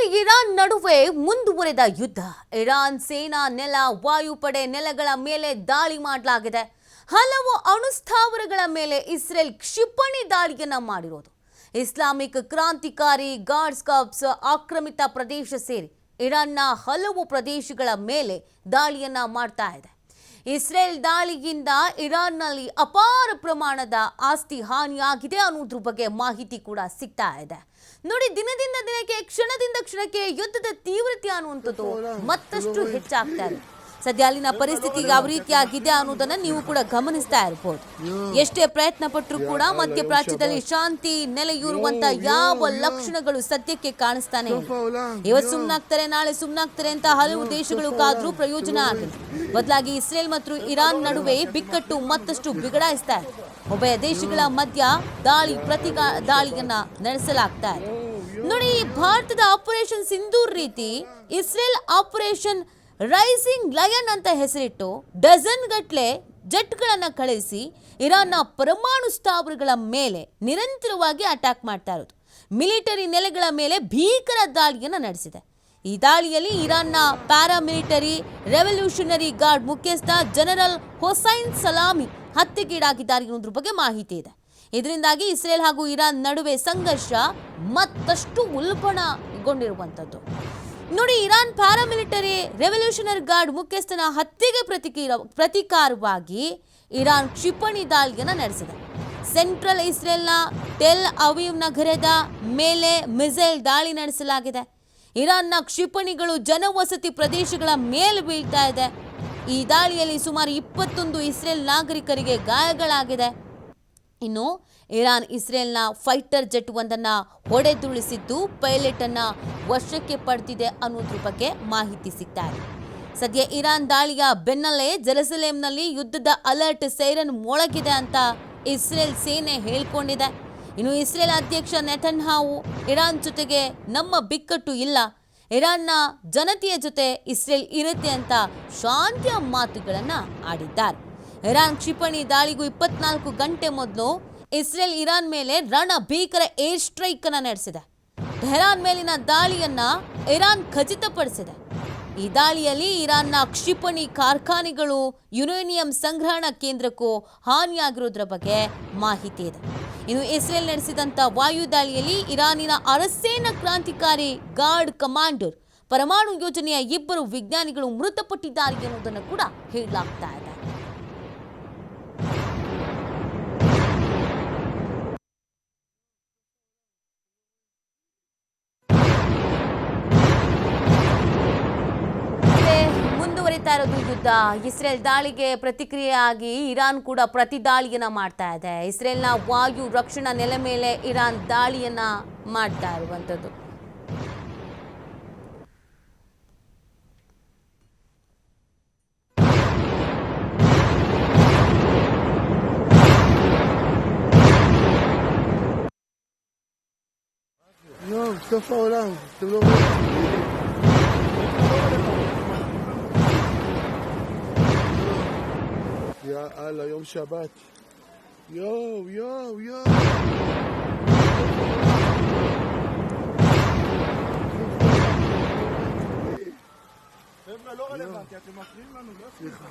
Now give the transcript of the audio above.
Israel Iran ನಡುವೆ ಮುಂದುವರೆದ ಯುದ್ಧ. ಇರಾನ್ ಸೇನಾ ನೆಲ ವಾಯುಪಡೆ ನೆಲಗಳ ಮೇಲೆ ದಾಳಿ ಮಾಡಲಾಗಿದೆ. ಹಲವು ಅಣುಸ್ಥಾವರಗಳ ಮೇಲೆ ಇಸ್ರೇಲ್ ಕ್ಷಿಪಣಿ ದಾಳಿಯನ್ನ ಮಾಡಿರೋದು. ಇಸ್ಲಾಮಿಕ್ ಕ್ರಾಂತಿಕಾರಿ ಗಾರ್ಡ್ಸ್ ಕಾರ್ಪ್ಸ್ ಆಕ್ರಮಿತ ಪ್ರದೇಶ ಸೇರಿ ಇರಾನ್ನ ಹಲವು ಪ್ರದೇಶಗಳ ಮೇಲೆ ದಾಳಿಯನ್ನ ಮಾಡ್ತಾ ಇದೆ. ಇಸ್ರೇಲ್ ದಾಳಿಯಿಂದ ಇರಾನ್ನಲ್ಲಿ ಅಪಾರ ಪ್ರಮಾಣದ ಆಸ್ತಿ ಹಾನಿಯಾಗಿದೆ ಅನ್ನೋದ್ರ ಬಗ್ಗೆ ಮಾಹಿತಿ ಕೂಡ ಸಿಗ್ತಾ ಇದೆ. ನೋಡಿ, ದಿನದಿಂದ ದಿನಕ್ಕೆ ಕ್ಷಣದಿಂದ ಕ್ಷಣಕ್ಕೆ ಯುದ್ಧದ ತೀವ್ರತೆ ಅನ್ನುವಂಥದ್ದು ಮತ್ತಷ್ಟು ಹೆಚ್ಚಾಗ್ತಾ ಇದೆ. ಸದ್ಯ ಅಲ್ಲಿನ ಪರಿಸ್ಥಿತಿ ಯಾವ ರೀತಿಯಾಗಿದೆ ಅನ್ನೋದನ್ನ ನೀವು ಕೂಡ ಗಮನಿಸ್ತಾ ಇರಬಹುದು. ಎಷ್ಟೇ ಪ್ರಯತ್ನ ಪಟ್ಟರೂ ಕೂಡ ಮಧ್ಯಪ್ರಾಚ್ಯದಲ್ಲಿ ಶಾಂತಿ ನೆಲೆಯೂರುವಂತ ಯಾವ ಲಕ್ಷಣಗಳು ಸದ್ಯಕ್ಕೆ ಕಾಣಿಸ್ತಾನೆ ಇಲ್ಲ. ಇವತ್ತು ಸುಮ್ನಾಗ್ತಾರೆ, ನಾಳೆ ಸುಮ್ನಾಗ್ತಾರೆ ಅಂತ ಹಲವು ದೇಶಗಳು ಕಾದ್ರೂ ಪ್ರಯೋಜನ ಆಗಿಲ್ಲ. ಬದಲಾಗಿ ಇಸ್ರೇಲ್ ಮತ್ತು ಇರಾನ್ ನಡುವೆ ಬಿಕ್ಕಟ್ಟು ಮತ್ತಷ್ಟು ಬಿಗಡಾಯಿಸ್ತಾ ಇದೆ. ಉಭಯ ದೇಶಗಳ ಮಧ್ಯ ದಾಳಿಯನ್ನ ನಡೆಸಲಾಗ್ತಾ ಇದೆ. ನೋಡಿ, ಭಾರತದ ಆಪರೇಷನ್ ಸಿಂಧೂರ್ ರೀತಿ ಇಸ್ರೇಲ್ ಆಪರೇಷನ್ ರೈಸಿಂಗ್ ಲಯನ್ ಅಂತ ಹೆಸರಿಟ್ಟು ಡಜನ್ ಗಟ್ಲೆ ಜೆಟ್ಗಳನ್ನು ಕಳಿಸಿ ಇರಾನ್ನ ಪರಮಾಣು ಸ್ಥಾವರಗಳ ಮೇಲೆ ನಿರಂತರವಾಗಿ ಅಟ್ಯಾಕ್ ಮಾಡ್ತಾ ಇರೋದು. ಮಿಲಿಟರಿ ನೆಲೆಗಳ ಮೇಲೆ ಭೀಕರ ದಾಳಿಯನ್ನು ನಡೆಸಿದೆ. ಈ ದಾಳಿಯಲ್ಲಿ ಇರಾನ್ನ ಪ್ಯಾರಾಮಿಲಿಟರಿ ರೆವಲ್ಯೂಷನರಿ ಗಾರ್ಡ್ ಮುಖ್ಯಸ್ಥ ಜನರಲ್ ಹೊಸೈನ್ ಸಲಾಮಿ ಹತ್ಯೆಗೀಡಾಗಿದ್ದಾರೆ ಅನ್ನೋದ್ರ ಬಗ್ಗೆ ಮಾಹಿತಿ ಇದೆ. ಇದರಿಂದಾಗಿ ಇಸ್ರೇಲ್ ಹಾಗೂ ಇರಾನ್ ನಡುವೆ ಸಂಘರ್ಷ ಮತ್ತಷ್ಟು ಉಲ್ಬಣಗೊಂಡಿರುವಂಥದ್ದು. ನೋಡಿ, ಇರಾನ್ ಪ್ಯಾರಾಮಿಲಿಟರಿ ರೆವಲ್ಯೂಷನರಿ ಗಾರ್ಡ್ ಮುಖ್ಯಸ್ಥನ ಹತ್ಯೆಗೆ ಪ್ರತೀಕಾರವಾಗಿ ಇರಾನ್ ಕ್ಷಿಪಣಿ ದಾಳಿಯನ್ನು ನಡೆಸಿದೆ. ಸೆಂಟ್ರಲ್ ಇಸ್ರೇಲ್ನ ಟೆಲ್ ಅವೀವ್ ನಗರದ ಮೇಲೆ ಮಿಸೈಲ್ ದಾಳಿ ನಡೆಸಲಾಗಿದೆ. ಇರಾನ್ನ ಕ್ಷಿಪಣಿಗಳು ಜನವಸತಿ ಪ್ರದೇಶಗಳ ಮೇಲೆ ಬೀಳ್ತಾ ಇದೆ. ಈ ದಾಳಿಯಲ್ಲಿ ಸುಮಾರು 21 ಇಸ್ರೇಲ್ ನಾಗರಿಕರಿಗೆ ಗಾಯಗಳಾಗಿದೆ. ಇನ್ನು ಇರಾನ್ ಇಸ್ರೇಲ್ನ ಫೈಟರ್ ಜೆಟ್ ಒಂದನ್ನು ಹೊಡೆದುರುಳಿಸಿದ್ದು ಪೈಲಟ್ ಅನ್ನ ವಶಕ್ಕೆ ಪಡೆದಿದೆ ಅನ್ನೋದ್ರ ಬಗ್ಗೆ ಮಾಹಿತಿ ಸಿಗ್ತಾ ಇದೆ. ಸದ್ಯ ಇರಾನ್ ದಾಳಿಯ ಬೆನ್ನಲ್ಲೇ ಜೆರುಸಲೇಂನಲ್ಲಿ ಯುದ್ಧದ ಅಲರ್ಟ್ ಸೈರನ್ ಮೊಳಗಿದೆ ಅಂತ ಇಸ್ರೇಲ್ ಸೇನೆ ಹೇಳ್ಕೊಂಡಿದೆ. ಇನ್ನು ಇಸ್ರೇಲ್ ಅಧ್ಯಕ್ಷ ನೆತನ್ಯಾಹು ಇರಾನ್ ಜೊತೆಗೆ ನಮ್ಮ ಬಿಕ್ಕಟ್ಟು ಇಲ್ಲ, ಇರಾನ್ನ ಜನತೆಯ ಜೊತೆ ಇಸ್ರೇಲ್ ಇರುತ್ತೆ ಅಂತ ಶಾಂತಿಯ ಮಾತುಗಳನ್ನು ಆಡಿದ್ದಾರೆ. ಇರಾನ್ ಕ್ಷಿಪಣಿ ದಾಳಿಗೂ 24 ಗಂಟೆ ಮೊದಲು ಇಸ್ರೇಲ್ ಇರಾನ್ ಮೇಲೆ ಭೀಕರ ಏರ್ ಸ್ಟ್ರೈಕ್ ಅನ್ನು ನಡೆಸಿದೆ. ಟೆಹರಾನ್ ಮೇಲಿನ ದಾಳಿಯನ್ನ ಇರಾನ್ ಖಚಿತಪಡಿಸಿದೆ. ಈ ದಾಳಿಯಲ್ಲಿ ಇರಾನ್ನ ಕ್ಷಿಪಣಿ ಕಾರ್ಖಾನೆಗಳು, ಯುರೇನಿಯಂ ಸಂಗ್ರಹಣಾ ಕೇಂದ್ರಕ್ಕೂ ಹಾನಿಯಾಗಿರೋದ್ರ ಬಗ್ಗೆ ಮಾಹಿತಿ ಇದೆ. ಇನ್ನು ಇಸ್ರೇಲ್ ನಡೆಸಿದಂಥ ವಾಯು ದಾಳಿಯಲ್ಲಿ ಇರಾನಿನ ಅರಸೇನಾ ಕ್ರಾಂತಿಕಾರಿ ಗಾರ್ಡ್ ಕಮಾಂಡರ್ ಪರಮಾಣು ಯೋಜನೆಯ 2 ವಿಜ್ಞಾನಿಗಳು ಮೃತಪಟ್ಟಿದ್ದಾರೆ ಎನ್ನುವುದನ್ನು ಕೂಡ ಹೇಳಲಾಗ್ತಾ ಇದೆ. ಮುಂದುವರಿತಾ ಇರೋದು ಯುದ್ಧ. ಇಸ್ರೇಲ್ ದಾಳಿಗೆ ಪ್ರತಿಕ್ರಿಯೆಯಾಗಿ ಇರಾನ್ ಕೂಡ ಪ್ರತಿ ದಾಳಿಯನ್ನ ಮಾಡ್ತಾ ಇದೆ. ಇಸ್ರೇಲ್ನ ವಾಯು ರಕ್ಷಣಾ ನೆಲೆ ಮೇಲೆ ಇರಾನ್ ದಾಳಿಯನ್ನ ಮಾಡ್ತಾ ಇರುವಂಥದ್ದು. يا الله يوم شبات يو يو يو חבר'ה, לא רלוונטי, אתם מפריעים לנו, לא סליחה.